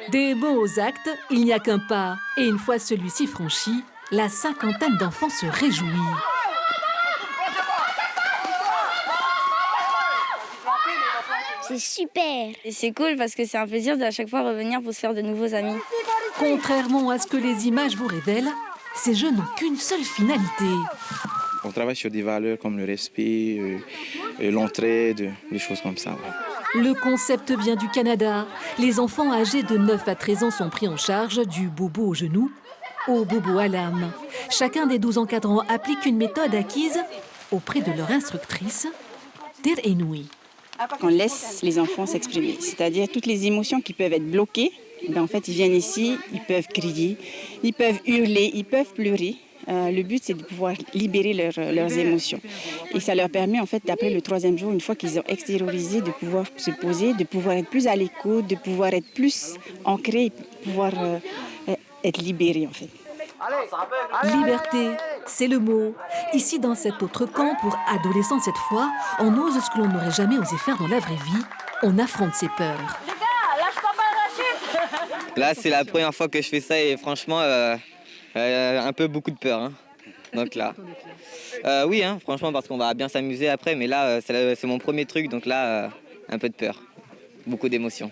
Des mots aux actes, il n'y a qu'un pas. Et une fois celui-ci franchi, la cinquantaine d'enfants se réjouit. C'est super. Et c'est cool parce que c'est un plaisir d'à chaque fois revenir pour se faire de nouveaux amis. Contrairement à ce que les images vous révèlent, ces jeux n'ont qu'une seule finalité. On travaille sur des valeurs comme le respect, l'entraide, des choses comme ça. Le concept vient du Canada. Les enfants âgés de 9 à 13 ans sont pris en charge du bobo au genou au bobo à l'âme. Chacun des 12 encadrants applique une méthode acquise auprès de leur instructrice, Dir Enui. On laisse les enfants s'exprimer, c'est-à-dire toutes les émotions qui peuvent être bloquées, en fait, ils viennent ici, ils peuvent crier, ils peuvent hurler, ils peuvent pleurer. Le but, c'est de pouvoir libérer leurs émotions. Et ça leur permet, en fait, d'après le 3e jour, une fois qu'ils ont extériorisé, de pouvoir se poser, de pouvoir être plus à l'écoute, de pouvoir être plus ancrés, et pouvoir être libérés, en fait. Liberté, c'est le mot. Ici, dans cet autre camp, pour adolescents cette fois, on ose ce que l'on n'aurait jamais osé faire dans la vraie vie. On affronte ses peurs. Les gars, lâche pas Rachid. Là, c'est la première fois que je fais ça et franchement, un peu beaucoup de peur. Hein. Donc là, oui, hein, franchement, parce qu'on va bien s'amuser après, mais là, c'est mon premier truc, donc là, un peu de peur. Beaucoup d'émotions.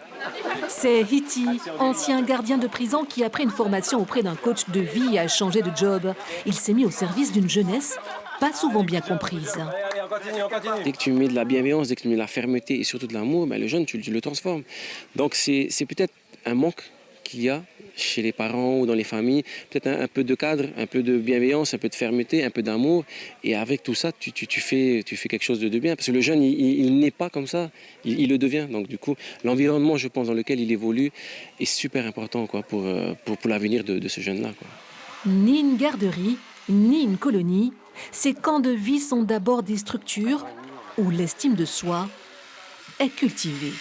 C'est Hiti, ancien gardien de prison qui, après une formation auprès d'un coach de vie, a changé de job. Il s'est mis au service d'une jeunesse pas souvent bien comprise. Dès que tu mets de la bienveillance, dès que tu mets de la fermeté et surtout de l'amour, le jeune, tu le transformes. Donc c'est peut-être un manque qu'il y a chez les parents ou dans les familles, peut-être un peu de cadre, un peu de bienveillance, un peu de fermeté, un peu d'amour. Et avec tout ça, tu fais quelque chose de bien. Parce que le jeune, il n'est pas comme ça, il le devient. Donc du coup, l'environnement, je pense, dans lequel il évolue est super important quoi, pour l'avenir de ce jeune-là. Quoi. Ni une garderie, ni une colonie. Ces camps de vie sont d'abord des structures où l'estime de soi est cultivée.